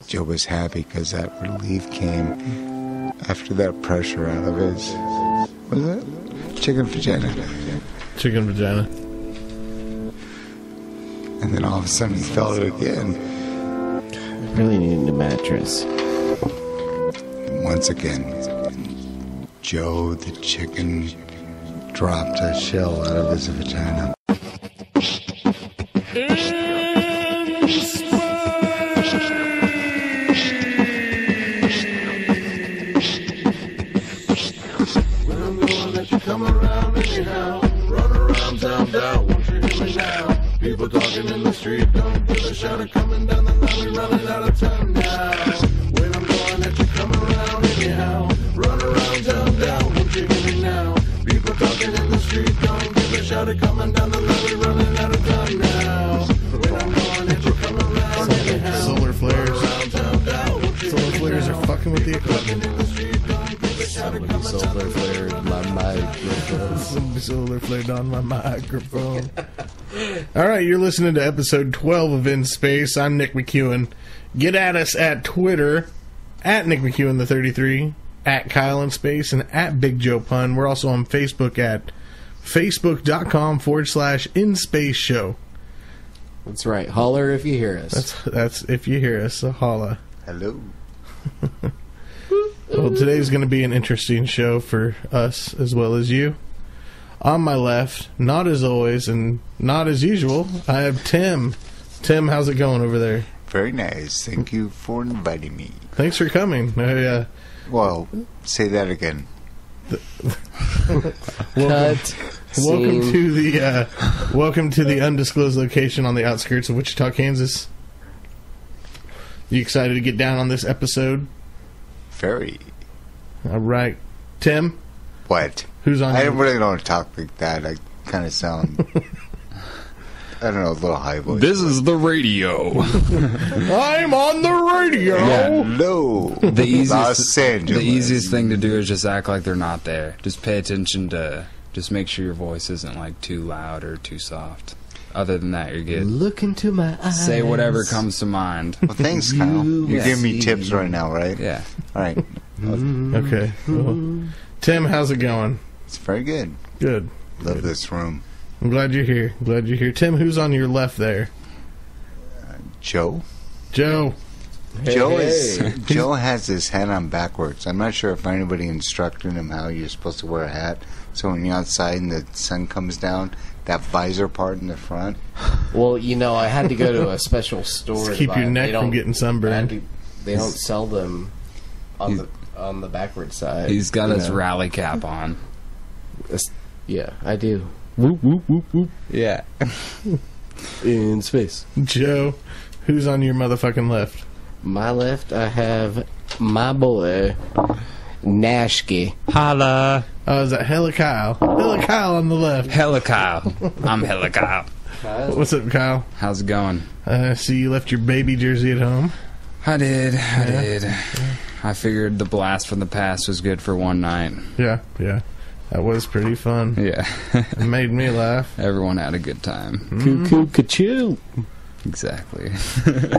Joe was happy because that relief came after that pressure out of his, what is it? Chicken vagina. Chicken vagina. And then all of a sudden he felt it again. I really needed a mattress. And once again, Joe the chicken dropped a shell out of his vagina. Come around anyhow, run around town, down, won't you hear me now? People talking in the street, don't give a shout, coming down the line, we running out of time now. When I'm going at you, come around anyhow, run around town, down, won't you hear me now? People talking in the street, don't give a shout, coming down the line, we running out of time now. When I'm going at you, come around anyhow, Solar flares. run around town, down, won't you hear Solar me flares now? are fucking with the equipment. In the street, don't give a shout, Somebody solar flared my microphone. Somebody solar flared on my microphone. All right, you're listening to episode 12 of InSpace. I'm Nick McEwen. Get at us at Twitter, at Nick McEwen the 33, at Kyle InSpace, and at Big Joe Pun. We're also on Facebook at facebook.com/InSpace Show. That's right. Holler if you hear us. That's if you hear us, so holla. Hello. Well, today's going to be an interesting show for us as well as you. On my left, not as always and not as usual, I have Tim. Tim, how's it going over there? Very nice. Thank you for inviting me. Thanks for coming. Well, say that again. Cut. Welcome Scene. to the undisclosed location on the outskirts of Wichita, Kansas. You excited to get down on this episode? Very. All right, Tim. What? Who's on? I really don't talk like that. I kind of sound, I don't know, a little high voice. This is the radio. I'm on the radio. Hello. The Los easiest, Angeles. the easiest thing to do is just act like they're not there. Just pay attention to, just make sure your voice isn't like too loud or too soft. Other than that, you're good. Look into my eyes. Say whatever comes to mind. Well, thanks, Kyle. You're Yes. giving me tips right now, right? Yeah. All right. Okay. Well, Tim, how's it going? It's very good. Good. Love this room. I'm glad you're here. Tim, who's on your left there? Joe? Joe. Joe has his hat on backwards. I'm not sure if anybody instructed him how you're supposed to wear a hat. So when you're outside and the sun comes down, that visor part in the front. Well, you know, I had to go to a special store. Just keep to your buy neck them. from getting sunburned. They don't sell them on the backward side. He's got you his know. rally cap on. Yeah, I do. Whoop, whoop, whoop, whoop. Yeah. In space. Joe, who's on your motherfucking left? My left, I have my boy, Nashke. Holla. Oh, is that Hella Kyle? Hella Kyle on the left. Hella Kyle. I'm Hella Kyle. What's up, Kyle? How's it going? I see you left your baby jersey at home. I did. I figured the blast from the past was good for one night. Yeah. That was pretty fun. Yeah. It made me laugh. Everyone had a good time. Cuckoo, ka-choo. Exactly.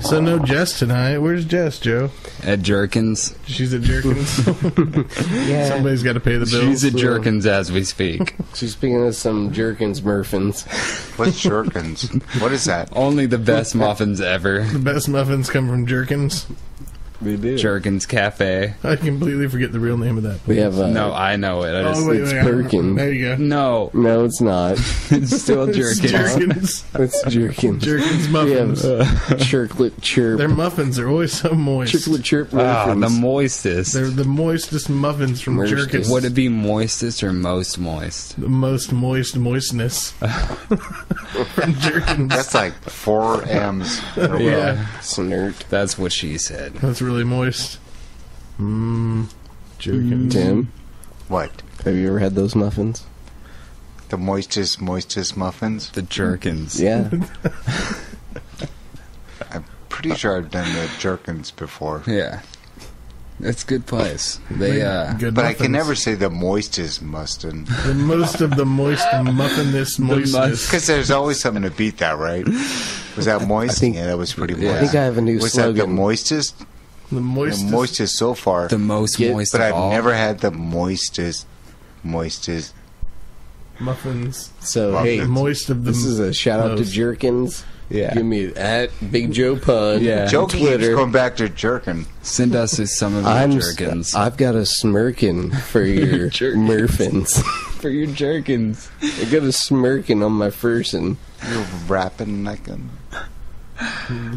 So no Jess tonight. Where's Jess, Joe? At Jerkins. She's at Jerkins. Yeah. Somebody's got to pay the bills. She's at Jerkins as we speak. She's speaking of some Jerkins Murphins. What's Jerkins? What is that? Only the best muffins ever. The best muffins come from Jerkins. We do. Jerkins Cafe. I completely forget the real name of that. We have No, I know it. I just, It's Perkins. There you go. no, No, it's not. it's still It's Jerkins. Jerkins. It's Jerkins. Jerkins We muffins. have Chirklet Chirp. Their muffins are always so moist. Chirklet Chirp Ah, Murphins. the moistest. They're the moistest muffins from Moistest. Jerkins. Would it be moistest or most moist? The most moistness from Jerkins. That's like 4 M's. in a row. Yeah, Snert. That's what she said. that's really moist. Jerkins. Tim, What? have you ever had those muffins? The moistest muffins? The Jerkins. Yeah. I'm pretty sure I've done the Jerkins before. Yeah. It's a good place. They Good But I muffins. can never say the moistest mustin. The most of the moist muffiness moistness. Because there's always something to beat that, right? Was that moist? I think- Yeah, that was pretty moist. Yeah. I think I have a new Was that the slogan. moistest? The moistest. The moistest so far. The most moist but of I've all. never had the moistest. Muffins. So, hey, Moist of the this is a shout out to most. Jerkins. Yeah. Give me at Big Joe Pun. Yeah. Joe on keeps Twitter. going back to jerking. Send us some of your jerkins. I've got a smirkin for your Murphins. For your jerkins. I got a smirkin on my person. You're rapping like a...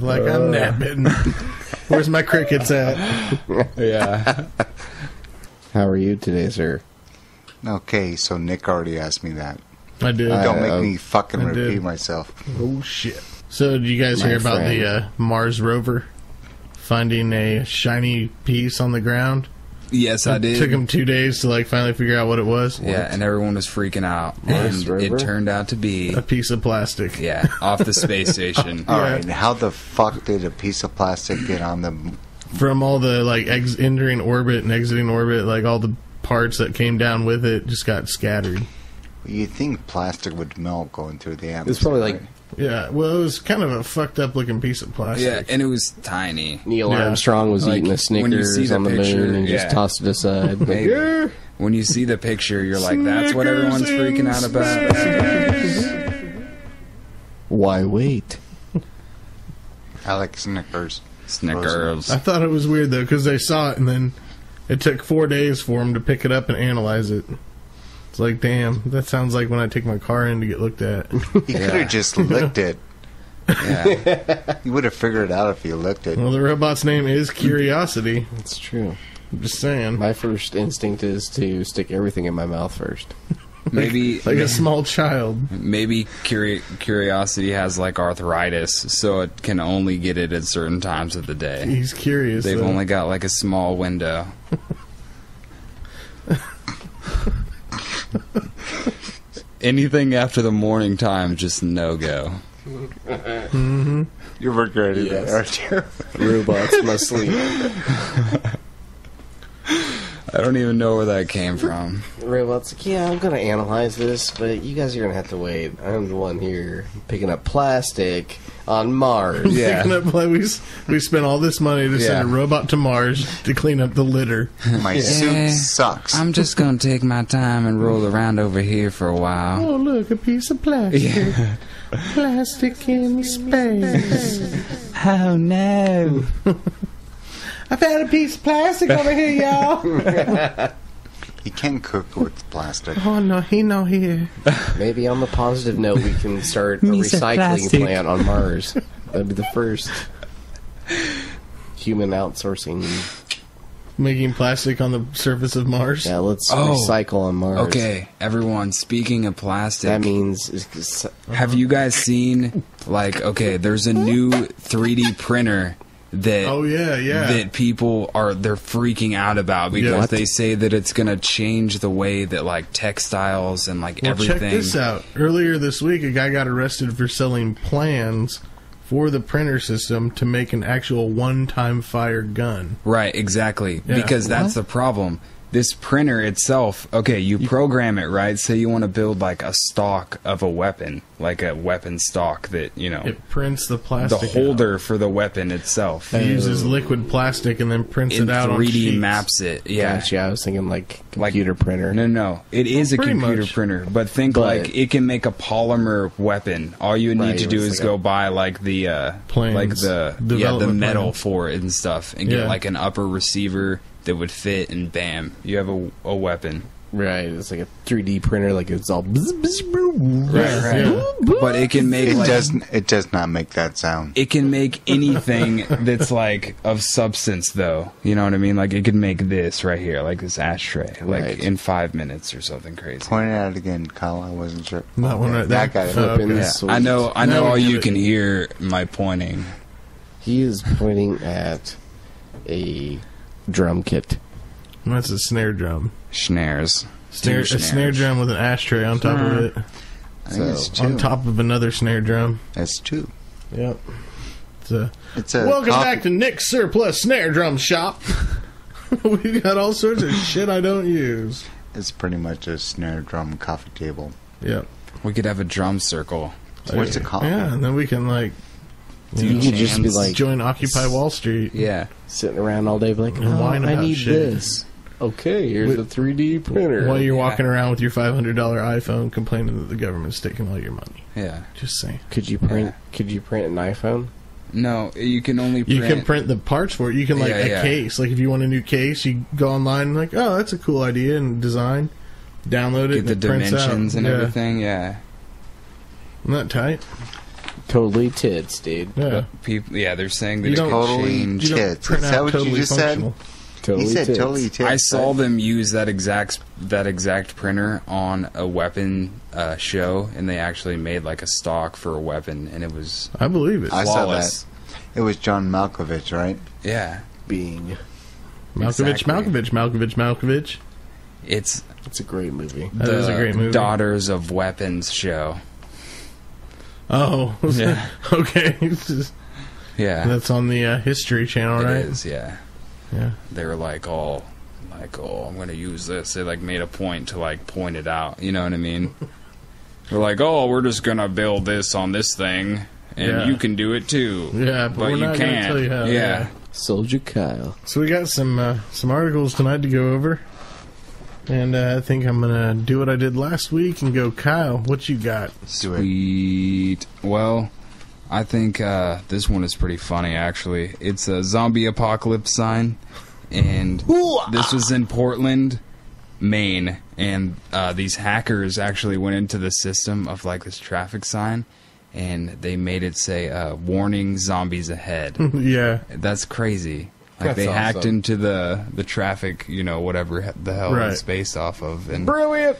Like I'm napping. Where's my crickets at? Yeah. How are you today, sir? Okay, so Nick already asked me that. I did. Don't make me fucking I repeat did. myself. Oh shit! So, did you guys My hear about friend. the Mars rover finding a shiny piece on the ground? Yes, I did. It took them 2 days to like finally figure out what it was. Yeah, and everyone was freaking out. Mars And rover? it turned out to be, A piece of plastic. yeah, off the space station. All Yeah. right, how the fuck did a piece of plastic get on the... From all the like entering orbit and exiting orbit, like all the parts that came down with it just got scattered. You'd think plastic would melt going through the atmosphere. It's probably like right? Yeah, well, it was kind of a fucked up looking piece of plastic. Yeah, and it was tiny. Neil Yeah. Armstrong was Like, eating a when you see Snickers the on the picture, moon and yeah. just tossed it aside. Like, Maybe. "Yeah." When you see the picture, you're like, that's what everyone's Snickers in freaking out about. Why wait? I like Snickers. Snickers. I thought it was weird though because they saw it and then it took 4 days for them to pick it up and analyze it. It's like, damn, that sounds like when I take my car in to get looked at. You could have just licked it. Yeah. You would have figured it out if you licked it. Well, the robot's name is Curiosity. That's true. I'm just saying. My first instinct is to stick everything in my mouth first. Maybe Like a small child. maybe Curiosity has like arthritis, so it can only get it at certain times of the day. He's curious. They've though. only got like a small window. Anything after the morning time, just no go. You're regretting Yes. that, aren't you? Robots must sleep. I don't even know where that came from. Robots like, yeah, I'm going to analyze this, but you guys are going to have to wait. I'm the one here picking up plastic on Mars. Yeah. Picking up, like, we spent all this money to send a Yeah. robot to Mars to clean up the litter. My suit sucks. I'm just gonna take my time and roll around over here for a while. Oh, look, a piece of plastic. Yeah. Plastic in space. Oh no. I found a piece of plastic over here, y'all. You can't cook with plastic. Oh, no, he no here. Maybe on the positive note, we can start a recycling plant on Mars. That'd be the first human outsourcing. Making plastic on the surface of Mars. Yeah, let's Oh. recycle on Mars. Okay, everyone, speaking of plastic, That means have you guys seen, like, okay, there's a new 3D printer that Oh, yeah. that people they're freaking out about because Yeah. they say that it's going to change the way that, like, textiles and, like, Well, everything. check this out. Earlier this week, a guy got arrested for selling plans for the printer system to make an actual one-time fire gun. Right, exactly. Yeah. Because that's the problem. This printer itself, okay, you program it, right? Say you want to build like a stock of a weapon, like a weapon stock that, you know, It prints the the plastic holder for the weapon itself. out. It uses liquid plastic and then prints In it out on 3D sheets. maps it. Yeah. Gotcha, I was thinking like computer printer. No. It is a pretty computer much. printer, but think But- like it can make a polymer weapon. All you need Right, to do it's is like go a- buy like the Plans. like the Development metal plan. for it and stuff, and get Yeah. like an upper receiver that would fit, and bam, you have a weapon. Right, it's like a 3D printer, like it's all. Right. Yeah. But it can make like, It does not make that sound. it can make anything that's like of substance, though. You know what I mean? Like it could make this right here, like this ashtray, like Right. in 5 minutes or something crazy. Point it out again, Kyle. I wasn't sure. That one right That there. guy. Flipping Okay. the Yeah, switch. I know Now all we you get it. can hear my pointing. He is pointing at a drum kit. That's a snare drum. Snares. A Two snare snares. drum with an ashtray on top of it. I think it's two. On top of another snare drum. It's two. Yep. It's a Welcome coffee- back to Nick's Surplus Snare Drum Shop. We got all sorts of shit I don't use. It's pretty much a snare drum coffee table. Yep. We could have a drum circle. What's it called? Yeah, and then we can like You could just be like join Occupy Wall Street. Yeah. sitting around all day, like, And whine I about need shit. this. Okay, here's a 3D printer. While you're walking around with your $500 iPhone, complaining that the government's taking all your money. Yeah. Just saying. Could you print an iPhone? No, you can only print... You can print the parts for it. You can, like, Yeah, yeah. case. Like, if you want a new case, you go online and, like, oh, that's a cool idea and design. Download it Get and the it prints out. dimensions and Yeah. everything, yeah. Isn't that tight? Totally tits, dude. Yeah. People, yeah, they're saying that You it don't- could Totally change. You don't Tits. print Is that out what you totally just said? functional. Totally He said tits. totally tits. I saw them use that exact printer on a weapon show, and they actually made like a stock for a weapon, and it was I believe it. I saw flawless. that. It was John Malkovich, right? Yeah, Being. Malkovich, exactly. Malkovich. it's It's a great movie. That is a great movie. Daughters of Weapons show. Oh. Yeah. Okay. Yeah, That's on the History Channel, it right? is. Yeah, Yeah. they were like, oh, I'm gonna use this. They like made a point to like point it out. You know what I mean? They're like, oh, we're just gonna build this on this thing, and Yeah. you can do it too. Yeah, but we're you not gonna can't. tell you how. Yeah. Soldier Kyle. So we got some articles tonight to go over, and I think I'm gonna do what I did last week and go, Kyle, what you got? Do it. Sweet. Well, I think this one is pretty funny, actually. It's a zombie apocalypse sign, and this was in Portland, Maine, and these hackers actually went into the system of like this traffic sign, and they made it say, warning, zombies ahead. Yeah, That's crazy. Like That's they hacked awesome. into the traffic, whatever the hell Right. it's based off of, and Brilliant!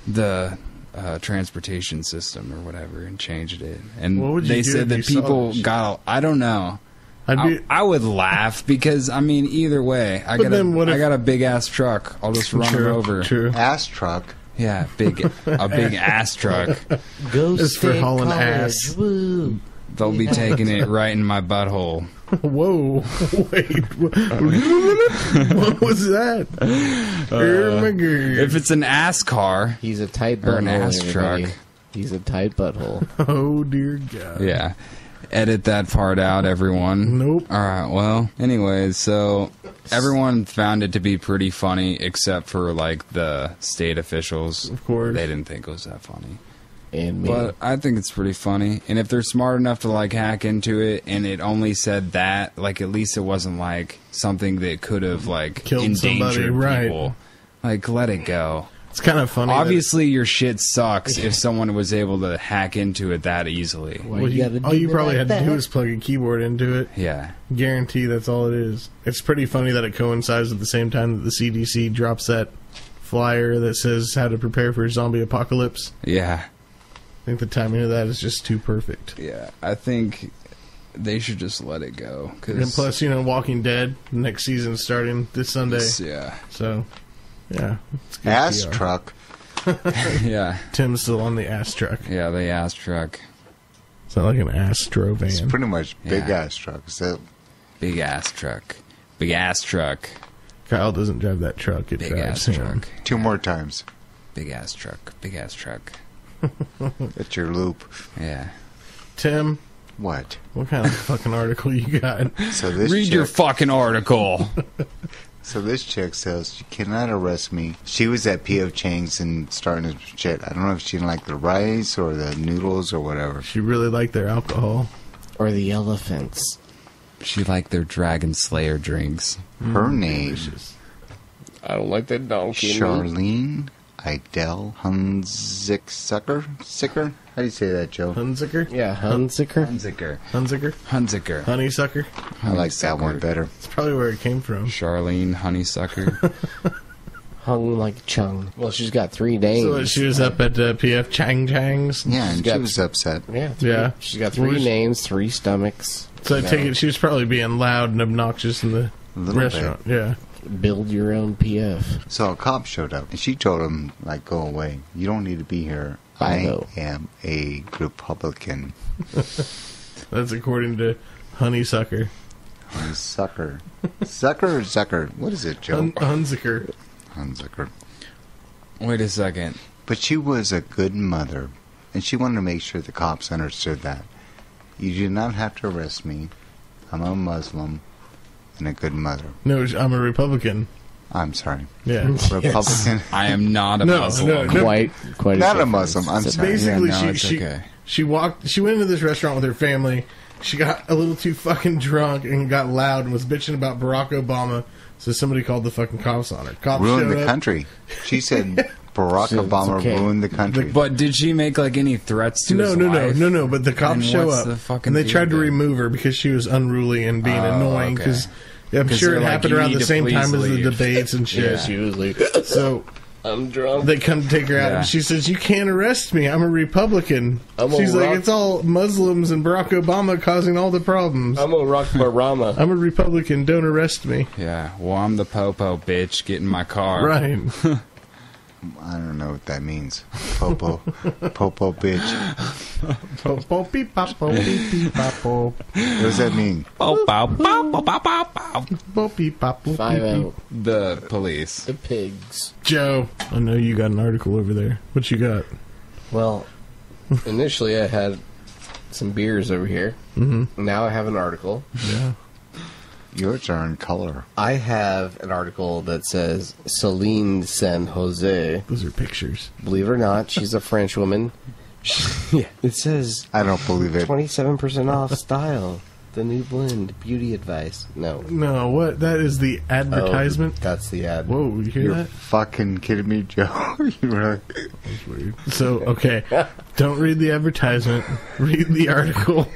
the transportation system or whatever, and changed it. And What would you they do said if that you saw people this shit? got. I don't know. I would laugh because I mean, either way, I But then what if- got a big ass truck. I'll just run them over. True. Ass truck. Yeah, a big ass truck. Go It's for State hauling College. ass. Woo. They'll be taking it right in my butthole. Whoa! Wait, what was that? If it's an ass car, He's a tight Or butthole. an ass everybody. truck. He's a tight butthole. Oh dear God! yeah. Edit that part out, everyone. Nope. All right. Well, anyways, so everyone found it to be pretty funny, except for like the state officials. Of course. They didn't think it was that funny. And me. But I think it's pretty funny. And if they're smart enough to like hack into it, and it only said that, like at least it wasn't like something that could have like Killed endangered somebody, right. people. Like let it go. It's kind of funny. that- Obviously, your shit sucks if someone was able to hack into it that easily. Why well, gotta all do you it probably like had to do that? is plug a keyboard into it. Yeah. Guarantee that's all it is. It's pretty funny that it coincides at the same time that the CDC drops that flyer that says how to prepare for a zombie apocalypse. Yeah. I think the timing of that is just too perfect. Yeah. I think they should just let it go. And Cause plus, Walking Dead, next season starting this Sunday. yeah. So, yeah. It's good Ass PR. truck. Yeah. Tim's still on the ass truck. Yeah. The ass truck. It's not like an Astro It's van. pretty much big Yeah. ass truck. So Big ass truck. Big ass truck. Kyle doesn't drive that truck. It Big drives ass him. truck. 2 more times. Big ass truck. Big ass truck. That's your loop. Yeah. Tim, What? what kind of fucking article you got? So this Read chick, your fucking article. So this chick says, you cannot arrest me. She was at P.F. Chang's and starting to shit. I don't know if she didn't like the rice or the noodles or whatever. She really liked their alcohol. Or the elephants. She liked their Dragon Slayer drinks. Her name, I don't like that donkey. Charlene Idell Hunziker? Sicker? How do you say that, Joe? Hunziker? Yeah, Hunziker. Hunziker. Hunziker? Hunziker. Honeysucker? I like that one better. That's probably where it came from. Charlene Honeysucker. Hung like Chung. Well, she's got 3 names. So she was up at PF Chang Chang's. Yeah, and she got- was upset. Yeah. Yeah. She's got What 3 was- names, 3 stomachs. So I take it she was probably being loud and obnoxious in the A little restaurant. Yeah. Build your own PF. So a cop showed up, and she told him, like, go away. You don't need to be here. I I know. am a Republican. That's according to Honeysucker. You sucker. Sucker or Zucker? What is it, Joe? Hunziker. Hunziker. Wait a second. But she was a good mother, and she wanted to make sure the cops understood that. You do not have to arrest me. I'm a Muslim and a good mother. No, I'm a Republican. I'm sorry. Yeah. Republican. I am not a No, Muslim. no. Quite Not a difference. Muslim. I'm So sorry. basically, Yeah, no, she it's okay. she went into this restaurant with her family. She got a little too fucking drunk and got loud and was bitching about Barack Obama. So somebody called the fucking cops on her. Cops Ruined showed the up. country. She said Barack So it's Obama okay. ruined the country. But did she make like any threats to his wife? No. But the cops And show what's up the fucking and they deal tried to then? remove her because she was unruly and being annoying. okay. Because I'm 'Cause sure they're it like, happened "You around need the to same please time as the leave." debates and shit. Yeah, she was like, So I'm drunk. they come to take her out, Yeah. and she says, "You can't arrest me. I'm a Republican." I'm a She's like, rock- "It's all Muslims and Barack Obama causing all the problems. I'm a rock barama. I'm a Republican. Don't arrest me." Yeah. Well, I'm the popo bitch. Get in my car. Right. I don't know what that means. Popo. Popo bitch. Po beep pop po beep beep pop po What does that mean? Pow, pow, pow, pow, pow, pow, pow. po beep pop po beep 5-0. beep. The police. The pigs. Joe, I know you got an article over there. What you got? Well, initially I had some beers over here. Mm-hmm. Now I have an article. Yeah. Yours are in color. I have an article that says Celine San Jose. Those are pictures. Believe it or not, she's a French woman. Yeah, it says I don't believe it. 27% off style. The new blend. Beauty advice. No. No, what? That is the advertisement. Oh, that's the ad. Whoa, you hear You're that? fucking kidding me, Joe? You really? That's weird. So, okay. Don't read the advertisement. Read the article.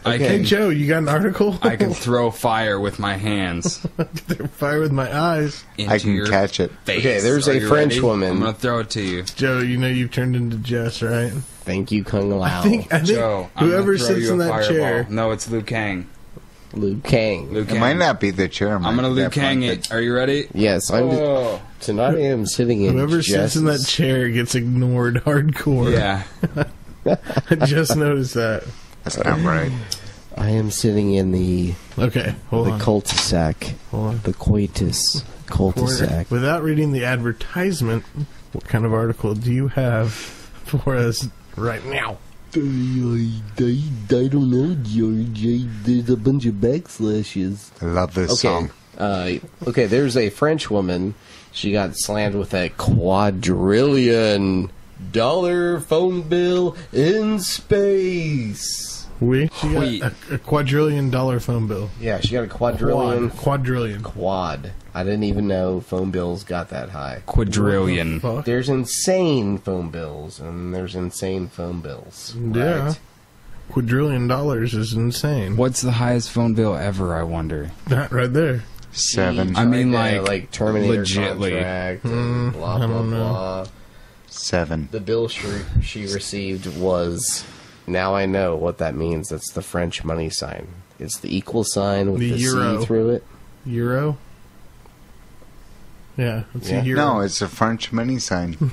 I Hey, can, Joe, you got an article? I can throw fire with my hands Fire with my eyes. into I can your catch it. face. Okay, there's Are a you French ready? woman. I'm gonna throw it to you. Joe, you know you've turned into Jess, right? Thank you, Kung Lao. I think Joe, I'm whoever gonna throw sits you in a that fireball. chair. No, it's Liu Kang. Liu Kang. Liu It Kang. might not be the chair. I'm gonna Liu Kang it. Are you ready? Yes, I'm. Oh. Tonight I am sitting in. Whoever sits in that Jess's- chair gets ignored hardcore. Yeah. I just noticed that. That's not right. I am sitting in the Okay, hold on. cul-de-sac. Hold on. The coitus cul-de-sac. Without reading the advertisement, what kind of article do you have for us right now? I don't know, George. There's a bunch of backslashes. I love this Okay. song. Okay, there's a French woman. She got slammed with a $250,000 phone bill in space. She got a $250,000 phone bill. Yeah, she got a quadrillion. Quadrillion. Quad. I didn't even know phone bills got that high. Quadrillion. Fuck. There's insane phone bills, and there's insane phone bills. Yeah. Right? $250,000 is insane. What's the highest phone bill ever, I wonder? That right there. 7. I mean, Right there, like, Terminator legitly. contract, and blah I blah don't know. blah. 7. The bill she received was. Now I know what that means. That's the French money sign. It's the equal sign with The the euro. C through it. Euro? Yeah, it's Yeah. a euro. No, it's a French money sign.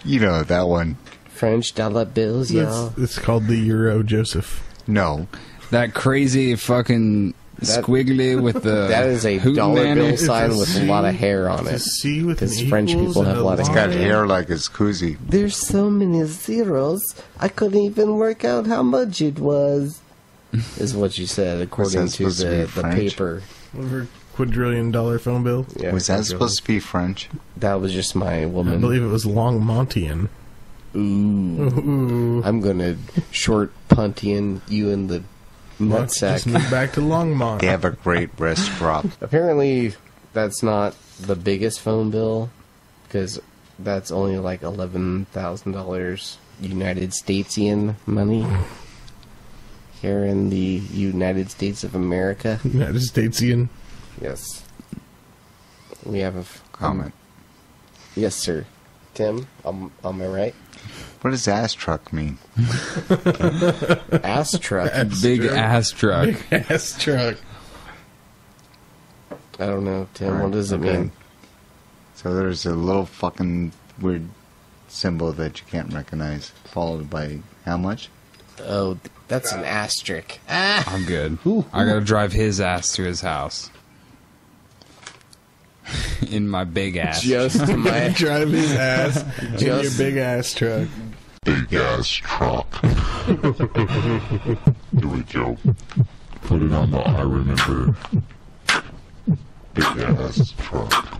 You know that one. French dollar bills, y'all. It's called the euro, Joseph. No. That crazy fucking That- squiggly with the That is a hootenanny. dollar bill It's sign a with C. a lot of hair on It's a it. C with an 'Cause French equals people and have a lot of It's got line. hair like his koozie. There's so many zeros, I couldn't even work out how much it was. Is what you said, according that to supposed to be the French? paper. Over $250,000 phone bill. Yeah, Was that quadrillion. supposed to be French? That was just my I woman. believe it was Longmontian. Ooh. Ooh. I'm gonna short puntian you in the nutsack. Just move back to Longmont. They have a great restaurant. Apparently, that's not the biggest phone bill, because that's only like $11,000 United Statesian money here in the United States of America. United Statesian. Yes, we have a Comment. Yes, sir. Tim, am I right? What does ass truck mean? Ass truck. Big ass truck. Ass truck. I don't know, Tim. What does it Okay. mean? So there's a little fucking weird symbol that you can't recognize, followed by how much? Oh, that's an asterisk. I'm good. I gotta drive his ass to his house. In my big ass. Just my Drive his ass in your Just- big ass truck. big ass truck. Here we go. Put it on the I remember. Big ass truck.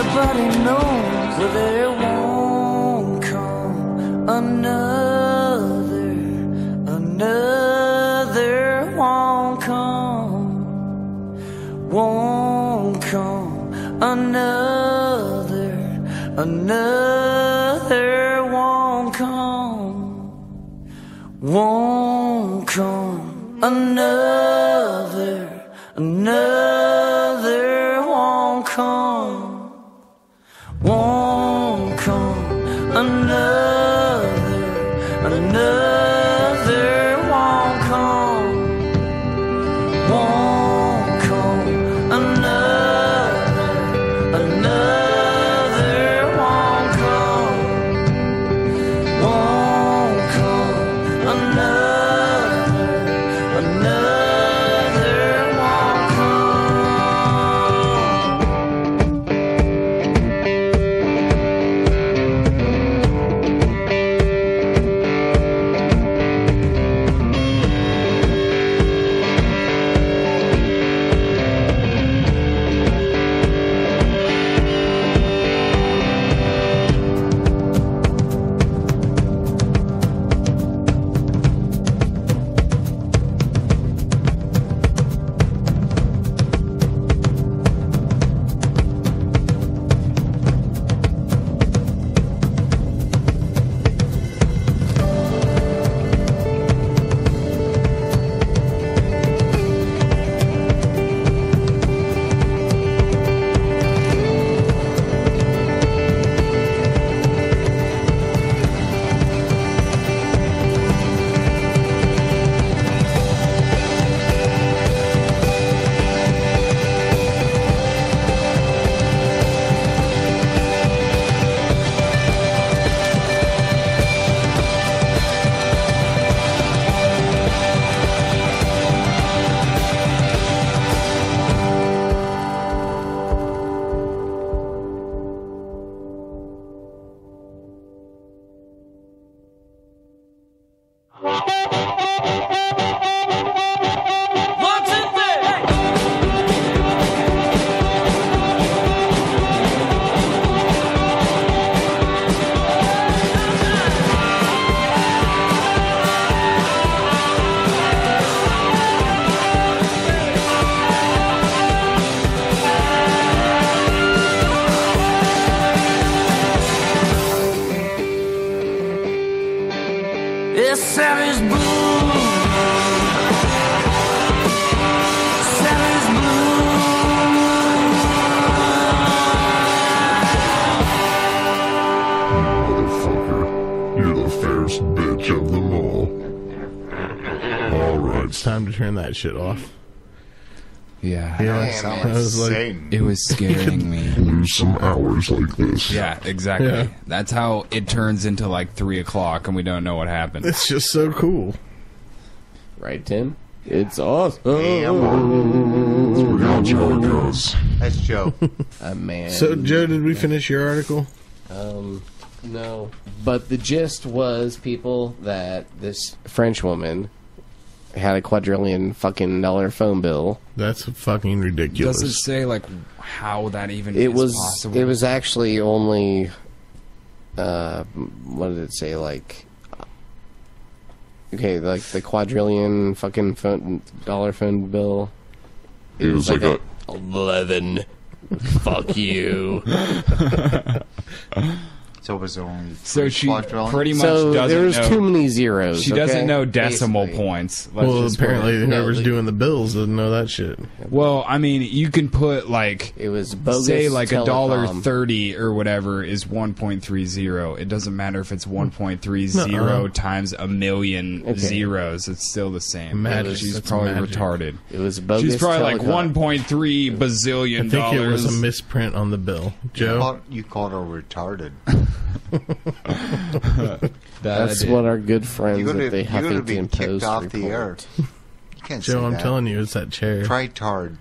Everybody knows that there won't come another won't come another won't come another won't come another won't come another won't come It's Savage Blue. Savage Motherfucker, you're the fairest bitch of them all. Alright. It's time to turn that shit off. Yeah. Yeah, Sound I like was like, Satan. It was scaring me. Lose some hours like this. Yeah, exactly. Yeah. That's how it turns into like 3 o'clock and we don't know what happened. it's just so cool. Right, Tim? It's awesome. That's how it goes. That's Joe. Man. So, Joe, did we finish your article? No. But the gist was, people, that this French woman had a quadrillion fucking dollar phone bill. That's fucking ridiculous. Does it say like how that even It is was possible? it was actually only what did it say, like okay, like the quadrillion fucking dollar phone bill. It was like a 11. Fuck you. So it was only So three she quadrillion? pretty much So doesn't there's know. too many zeros. She doesn't okay? know decimal Basically. points. Let's Well, just apparently put it- whoever's the- doing the bills doesn't know that shit. Well, I mean, you can put like It was bogus. say like telecom. $1.30 or whatever is 1.30. It doesn't matter if it's 1.30 Nuh-uh. times a million Okay. zeros. It's still the same. Magic. She's That's probably magic. retarded. It was bogus. She's probably like telecom. 1.3 bazillion I think it was dollars. a misprint on the bill. Joe? You called her retarded. That's what our good friends You're gonna, at the you're gonna be Huffington kicked Post off report. the air. You can't Joe, say I'm that. telling you, it's that chair. Try tard.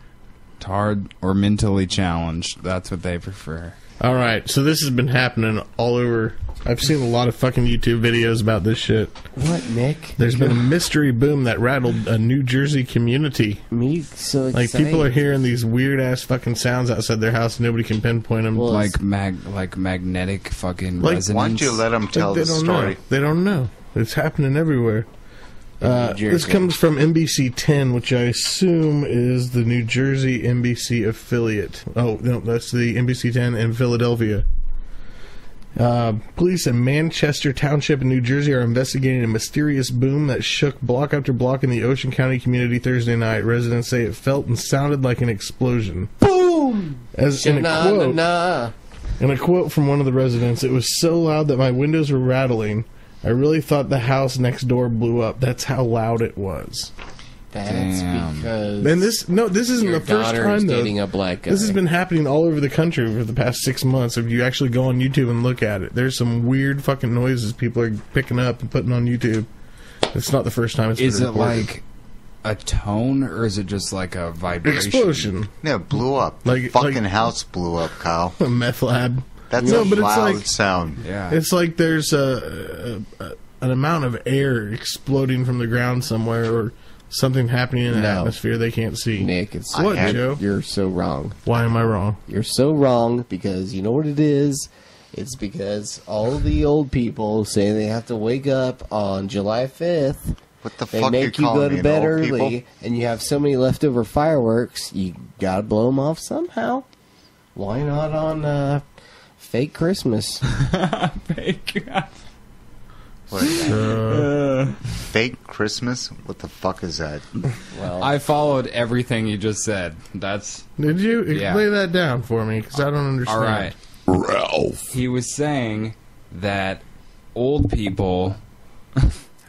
Tard or mentally challenged. That's what they prefer. All right, so this has been happening all over. I've seen a lot of fucking YouTube videos about this shit. What, Nick? There's been a mystery boom that rattled a New Jersey community. Me so excited. Like, people are hearing these weird-ass fucking sounds outside their house. Nobody can pinpoint them. Well, Like magnetic fucking Like, resonance. Why don't you let them tell they the don't story? know. They don't know. It's happening everywhere. New Jersey. This comes from NBC 10, which I assume is the New Jersey NBC affiliate. Oh, no, that's the NBC 10 in Philadelphia. Police in Manchester Township in New Jersey are investigating a mysterious boom that shook block after block in the Ocean County community Thursday night. Residents say it felt and sounded like an explosion. Boom! As in a quote, Nah. in a quote from one of the residents, it was so loud that my windows were rattling. I really thought the house next door blew up. That's how loud it was. That's Damn. because And this isn't your the first daughter time is though. dating a black guy. This has been happening all over the country for the past 6 months. If you actually go on YouTube and look at it, there's some weird fucking noises people are picking up and putting on YouTube. It's not the first time it's Is been it reported. like a tone or is it just like a vibration? Explosion? Yeah, it blew up. Like- The fucking like- house blew up, Kyle. A meth lab. That's No, a but it's loud like- sound. Yeah. It's like there's an amount of air exploding from the ground somewhere, or something happening in the No. atmosphere they can't see. Nick, it's What, I had- Joe? You're so wrong. Why am I wrong? You're so wrong because you know what it is? It's because all the old people say they have to wake up on July 5th. What the They fuck make you you calling go to me, bed old early, people? and you have so many leftover fireworks, you gotta blow them off somehow. Why not on fake Christmas? Fake Christmas? What the fuck is that? Well, I followed everything you just said. That's Did you Yeah. lay that down for me? Because I don't understand. all right. Ralph. He was saying that old people.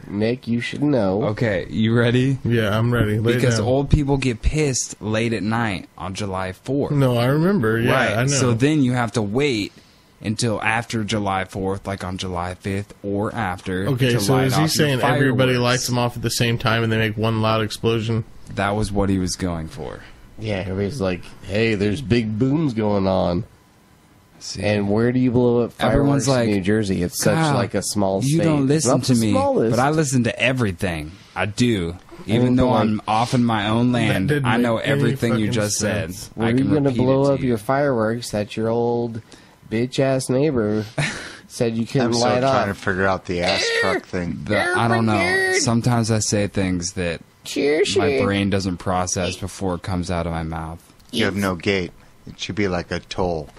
Nick, you should know. Okay, you ready? Yeah, I'm ready. Lay it Because down. old people get pissed late at night on July 4th. No, I remember. Yeah, right. I know. So then you have to wait until after July 4th, like on July 5th or after. Okay, to so light is off he your saying everybody fireworks. lights them off at the same time and they make one loud explosion? That was what he was going for. Yeah, everybody's like, hey, there's big booms going on. See? And where do you blow up fireworks Everyone's like, in New Jersey? It's such "Kyle, like a small state. You don't It's listen not to the me, smallest. but I listen to everything. I do. Even But though like- I'm off in my own land, didn't I know make any everything you fucking just sense. said. Where I are can you going to repeat blow it up to you. your fireworks that your old bitch-ass neighbor said you couldn't I'm still light trying to off? figure out the ass truck thing. I don't know. Sometimes I say things that Cheers, my brain doesn't process before it comes out of my mouth. You have no gate. It should be like a toll.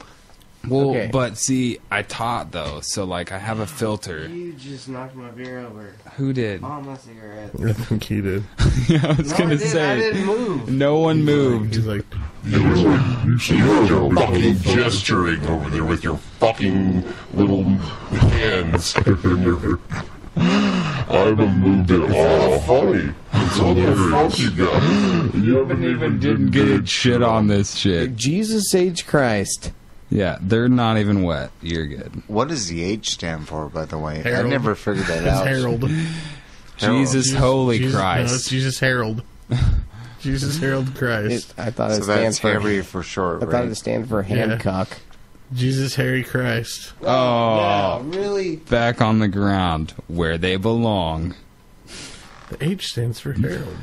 Well, Okay. but see, I taught though, so like I have a filter. You just knocked my beer over. Who did? Oh, my cigarette. I think he did. Yeah, I was gonna say. I didn't move. No one moved. He's like, You're fucking gesturing over there with your fucking little hands. I haven't moved at all. Funny. It's all the fuck you got. You haven't even Didn't get shit on this shit. Jesus H. Christ. Yeah, they're not even wet. You're good. What does the H stand for, by the way? Harold. I never figured that it's out. Harold. Jesus, holy Jesus, No, Christ. it's Jesus Harold. Jesus Harold Christ. I thought it So stands that's for. Harry for short, I thought right? it stands for Hancock. Jesus Harry Christ. Oh, really? back on the ground where they belong. The H stands for Harold.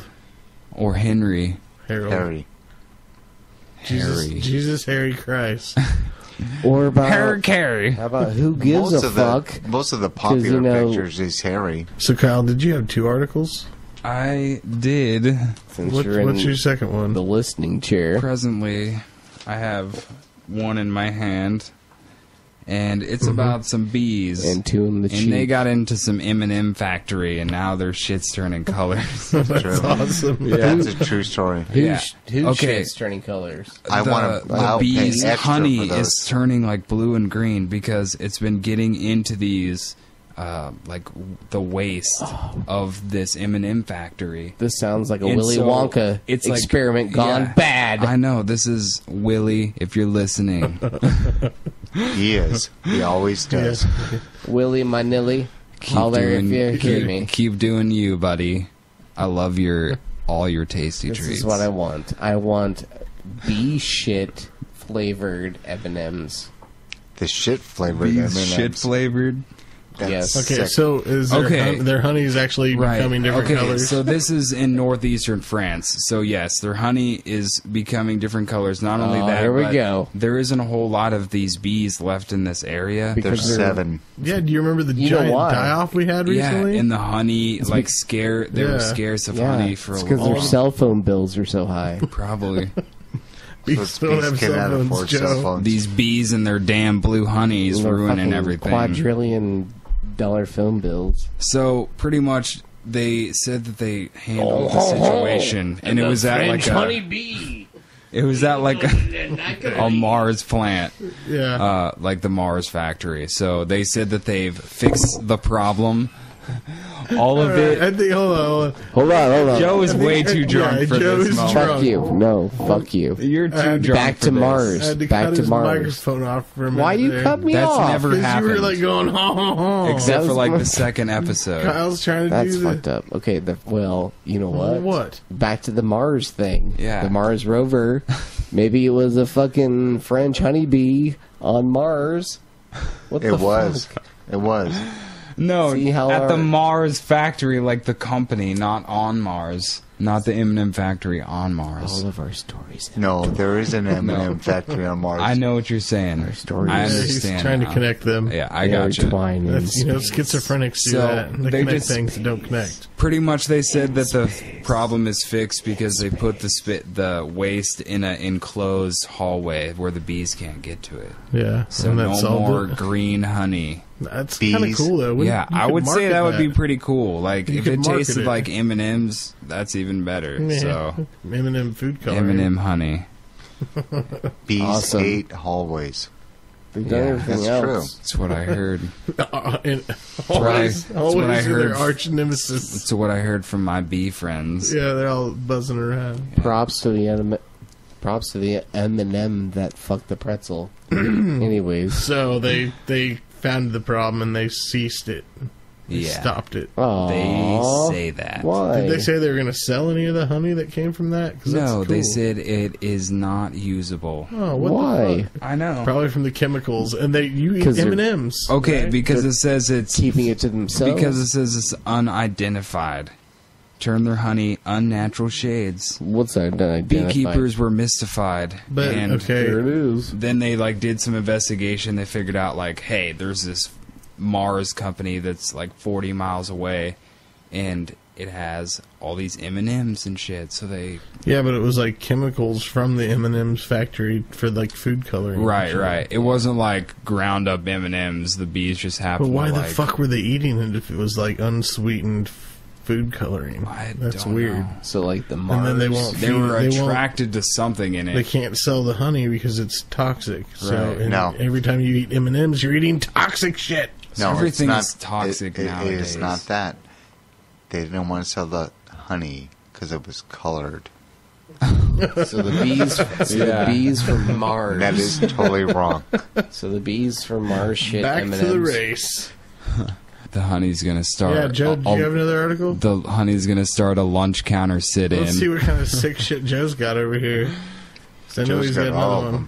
Or Henry. Harold. Harry. Harry. Jesus Harry Christ. Or about Harry Carey. how about who gives a fuck? Most of the popular you know- pictures is Harry. So Kyle, did you have 2 articles? I did. Since What's you're in your second one? the listening chair. Presently, I have one in my hand, and it's about some bees. And 2 in the cheek. And they got into some M&M factory, and now their shit's turning colors. That's True. awesome. That's a true story. Yeah. Who Okay. shit's turning colors? I want to. the I'll pay bees' extra honey for those. is turning like blue and green because it's been getting into these the waste of this M&M factory. This sounds like a And Willy so, Wonka it's like- experiment gone yeah. bad. I know, this is Willy, if you're listening. He is. He always does. Willy my nilly. Holler if you hear me. keep doing you, buddy. I love all your tasty This treats. is what I want. I want bee shit flavored M&Ms. The shit flavor. Bees shit flavored. Yes. Okay, so is their, Okay. Their honey is actually becoming different colors? So this is in northeastern France. So yes, their honey is becoming different colors. Not only Oh, that, here we but go. there isn't a whole lot of these bees left in this area. Because There's they're- 7. Yeah, do you remember the You know giant why? die-off we had Yeah, recently? and the honey, there Yeah. were scarce of Yeah, honey for it's a because their while. cell phone bills are so high. Probably. Bees don't have cannot cell phones, afford cell Joe. phones. These bees and their damn blue honeys Their ruining fucking everything. $quadrillion phone bills. So pretty much they said that they handled the situation, and it was at like a Mars plant, Yeah. like the Mars factory. So they said that they've fixed the problem. All of it. I think, hold on. Hold on. Joe is way too drunk Yeah, for Joe this is moment. drunk. Fuck you. No, fuck you. You're too drunk. Back for to this. Mars. I had to Back cut to his Mars. microphone off for a minute. Why you there. cut me That's off? never Because happened. you were like going, ha ha ha. Except for That like was the second episode. Kyle's trying to That's do the... fucked up. Okay, well, you know what? What? Back to the Mars thing. Yeah. The Mars rover. Maybe it was a fucking French honeybee on Mars. What the It was. fuck? It was. No, See how at our- the Mars factory, like the company, not on Mars. Not the M&M factory on Mars. All of our stories. No, there is an M&M factory on Mars. I know what you're saying. Our stories. I Yeah, understand. he's trying to now. connect them. Yeah, I got you. Twine in That's, space. schizophrenics do So, that. They they connect just- things that don't connect. Pretty much, they said that the problem is fixed because they put the waste in an enclosed hallway where the bees can't get to it. Yeah. So and that no solved more it. green honey. That's kind of Bees. cool, though. Yeah, I would say that would be pretty cool. Like You if could it market tasted it. like M&Ms, that's even better. So M&M food coloring. M&M honey. Bees Awesome. ate hallways. We've done Yeah, everything that's else. That's what I heard. And what I- always, that's what I always their heard. arch nemesis. That's what I heard from my bee friends. Yeah, they're all buzzing around. Props to the M&M that fucked the pretzel. Anyways. So they found the problem and they ceased it. They Yeah. stopped it. They Aww. say that. Why? Did they say they were going to sell any of the honey that came from that? 'Cause that's No, they cool. said it is not usable. Oh, what Why? the fuck? I know. Probably from the chemicals, and you eat 'Cause they're- M&Ms. Okay, right? because it says it's Keeping it to themselves? because it says it's unidentified. Turn their honey unnatural shades. What's that? Identified? Beekeepers were mystified, But and okay, There it is. then they like did some investigation. They figured out like, hey, there's this Mars company that's like 40 miles away, and it has all these M&Ms and shit. So they Yeah, but it was like chemicals from the M&M's factory for like food coloring. right. It wasn't like ground up M&Ms. The bees just But happened. why to the like, fuck were they eating it if it was like unsweetened food coloring? That's don't weird. know. So like the Mars. And then they won't. They were attracted to something in They it. can't sell the honey because it's toxic. So Right. and No. every time you eat M&Ms, you're eating toxic shit. No, Everything it's not, is toxic it nowadays. is not that. They didn't want to sell the honey because it was colored. So the bees. The bees from Mars. That is totally wrong. So the bees from Mars shit Back M&Ms. to the race. The honey's gonna start. Yeah, Joe, do you have another article? The honey's gonna start a lunch counter sit-in. Let's see what kind of sick shit Joe's got over here. 'Cause I know Joe's he's got got all another of one.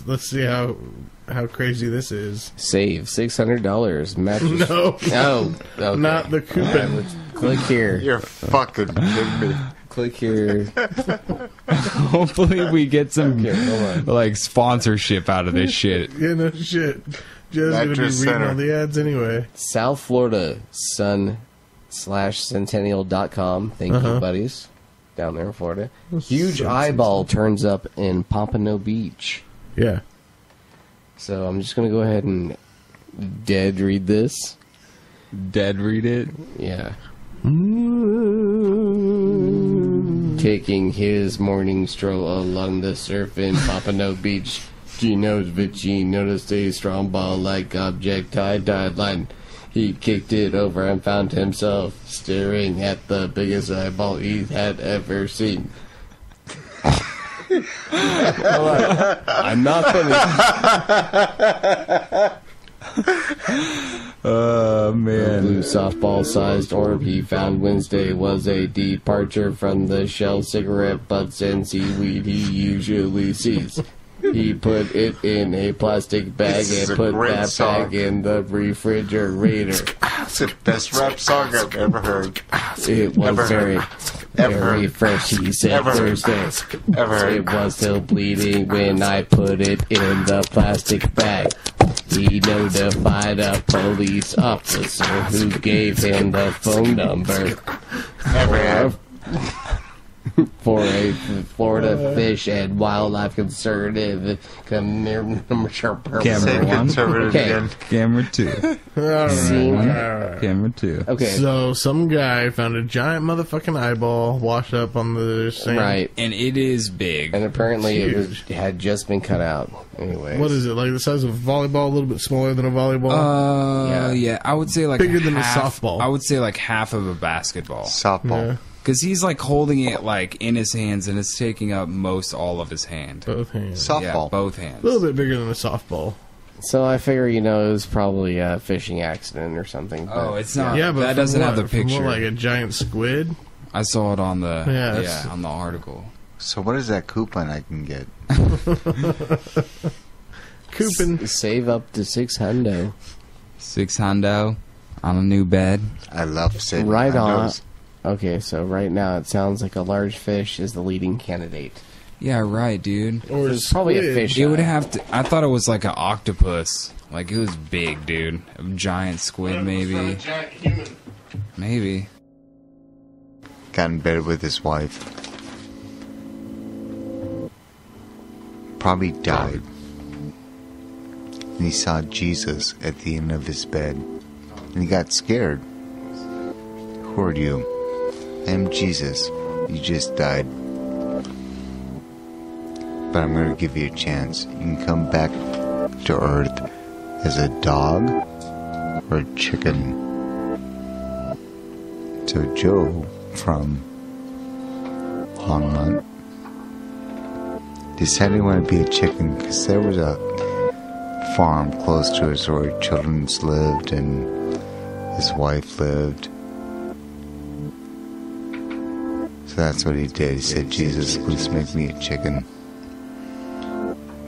Let's see how crazy this is. Save $600 mattress. No, Oh, okay. not the coupon. Click here. You're fucking kidding me. Click here. Hopefully, we get some Okay, hold on. like sponsorship out of this shit. Yeah, no shit. Joe's going to be Mattress reading Center. all the ads anyway. South Florida sun/centennial.com. Thank you, buddies. Down there in Florida. Huge eyeball turns up in Pompano Beach. Yeah. So I'm just going to go ahead and dead read this. Dead read it. Yeah. Taking his morning stroll along the surf in Pompano Beach, Gino's Vici noticed a strong ball-like object tied line. He kicked it over and found himself staring at the biggest eyeball he had ever seen. I'm not finished. Oh The man. blue softball-sized orb he found Wednesday was a departure from the shell cigarette butts and seaweed he usually sees. He put it in a plastic bag This is and a put great that song. bag in the refrigerator. It's the best rap song I've ever heard. It was Ever very, heard. Ever very heard. fresh, he said Ever heard. Thursday. Ever heard. It was still bleeding when I put it in the plastic bag. He notified a police officer who gave him the phone number Ever have. for a Florida Fish and Wildlife Conservative Camera Say one. conservative Okay. again. Camera 2. Camera 2. Okay, So some guy found a giant motherfucking eyeball washed up on the sand. right. And it is big. And apparently Huge. it had just been cut out. Anyways. What is it, like the size of a volleyball, a little bit smaller than a volleyball? Yeah, I would say like Bigger than a half, softball. I would say like half of a basketball. Softball. Yeah, Because he's like holding it like in his hands and it's taking up most all of his hand. both hands. Softball. Yeah, both A hands. little bit bigger than a softball. So I figure, it was probably a fishing accident or something. Oh, but- it's not. Yeah, but that from doesn't what? have the From what, picture. like a giant squid. I saw it on the Yeah, that's- on the article. So what is that coupon I can get? Coupon. Save up to $600. $600 on a new bed. I love saving Right on. hundos. Okay, so right now it sounds like a large fish is the leading candidate. Yeah, right, dude. Or It's probably a squid. fish. It would have to. I thought it was like an octopus. Like it was big, dude. A giant squid, maybe. Maybe. Got in bed with his wife. Probably died. And he saw Jesus at the end of his bed. And he got scared. Who are you? I am Jesus. You just died. But I'm going to give you a chance. You can come back to Earth as a dog or a chicken. So Joe from Longmont decided he wanted to be a chicken because there was a farm close to us where his children lived and his wife lived. So that's what he did. He said, Jesus, please make me a chicken.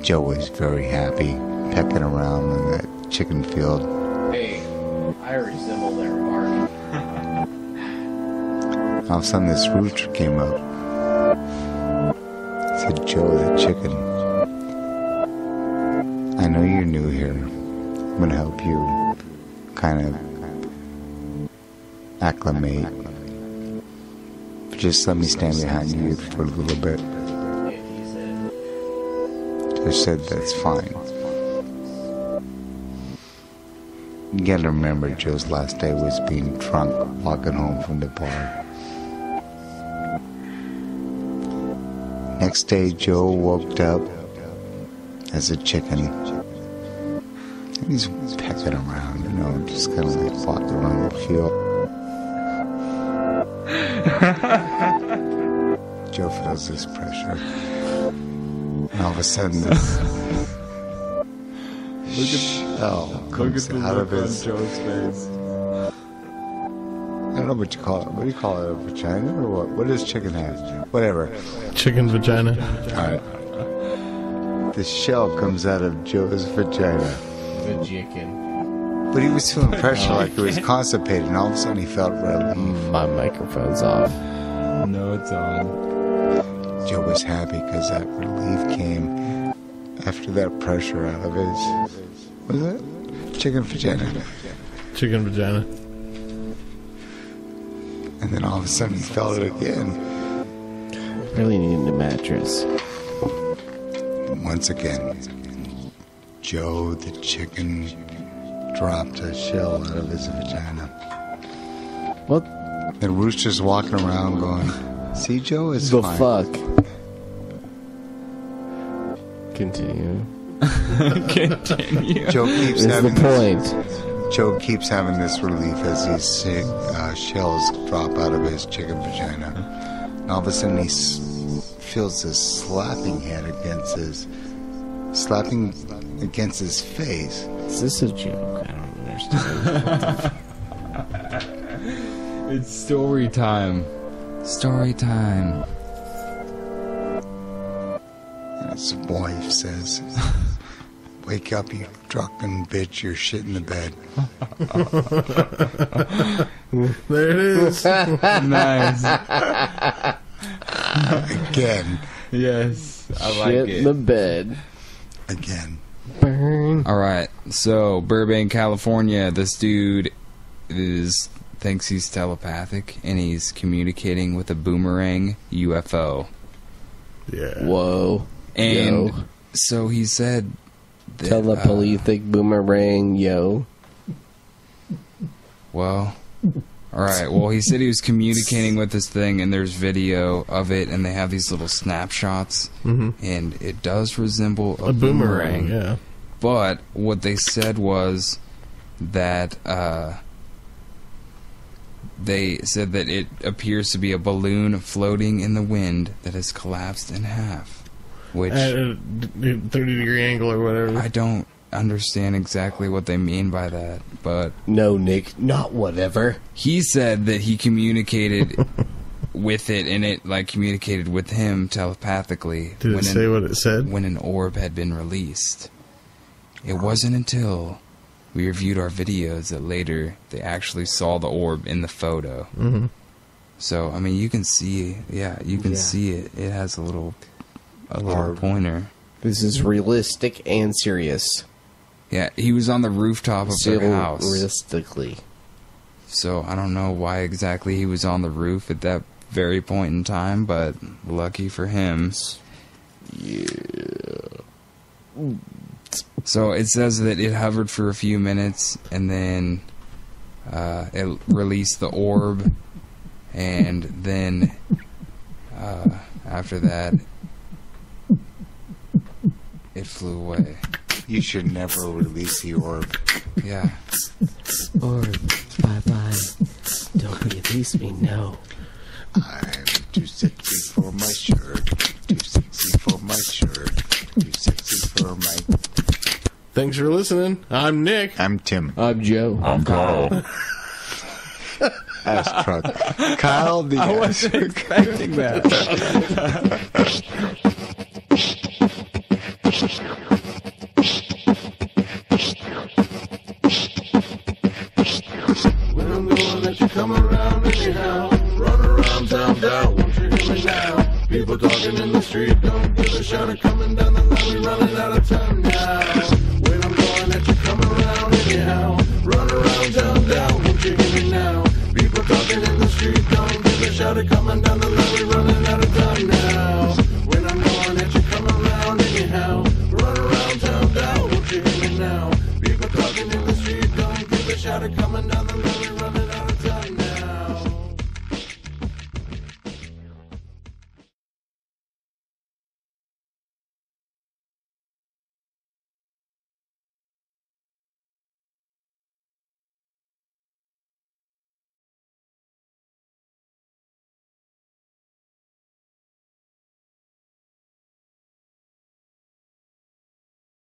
Joe was very happy, pecking around in that chicken field. Hey, I resemble their art. All of a sudden, this rooster came up. Said, Joe the chicken, I know you're new here. I'm going to help you kind of acclimate Just let me stand behind you for a little bit. They said that's fine. You gotta remember, Joe's last day was being drunk, walking home from the bar. Next day, Joe woke up as a chicken. And he's pecking around, you know, just kind of like walking around the field. Joe feels this pressure. And all of a sudden, this shell comes out of his... Joe's face. I don't know what you call it. What do you call it? A vagina or what? What does chicken have? Whatever. Chicken vagina. Alright. The shell comes out of Joe's vagina. The chicken. But he was feeling pressure like he was constipated, and all of a sudden he felt relief. My microphone's off. No, it's on. Joe was happy because that relief came after that pressure out of his... What is it? Chicken vagina. Chicken vagina. And then all of a sudden he felt it again. Really need a mattress. Once again, Joe the chicken dropped a shell out of his vagina. What The rooster's walking around going, see, Joe is the fine. fuck? Continue. Continue. Joe keeps What's having the this, point? Joe keeps having this relief as these shells drop out of his chicken vagina. And all of a sudden he feels this slapping against his face. Is this a joke? I don't understand. It's story time. Story time. And his wife says, wake up, you drunken bitch, you're shit in the bed. There it is. Nice. Again. Yes. I Shit like in it. the bed. Again. Burn. Alright, so Burbank, California, this dude thinks he's telepathic and he's communicating with a boomerang UFO. Yeah. Whoa. And Yo. so he said that, Telepathic boomerang, yo. well, alright, well, he said he was communicating with this thing and there's video of it and they have these little snapshots and it does resemble a A boomerang, yeah. But what they said was that they said that it appears to be a balloon floating in the wind that has collapsed in half. Which At a 30-degree angle or whatever. I don't understand exactly what they mean by that, but No, Nick, not whatever. he said that he communicated with it and it like communicated with him telepathically Did it say what it said? when an orb had been released. It wasn't until we reviewed our videos that later they actually saw the orb in the photo. Mm-hmm. So, I mean, you can see, you can see it. It has a little pointer. This is realistic and serious. Yeah, he was on the rooftop of their house. Realistically. So, I don't know why exactly he was on the roof at that very point in time, but lucky for him. Yeah. So it says that it hovered for a few minutes and then it released the orb, and then after that it flew away. You should never release the orb. Yeah. Or, bye-bye. Don't release me, no. I'm too sexy for my shirt. Too sexy for my shirt. Too sexy for my... Thanks for listening. I'm Nick. I'm Tim. I'm Joe. I'm Carl. Ass truck. Kyle the I ass wasn't expecting that. When I'm gonna let you come around anyhow. Run around town down, won't you hear me now? People talking in the street, don't give a shout. Coming down the line, we running out of time now. When I'm gonna let you come around anyhow. Run around town down, won't you hear me now? People talking in the street, don't give a shout it coming down the line. We running out of time now. When I'm going at you, come around anyhow. Run around town, down, won't you hear me now? People talking in the street, don't give a shout it coming down the line.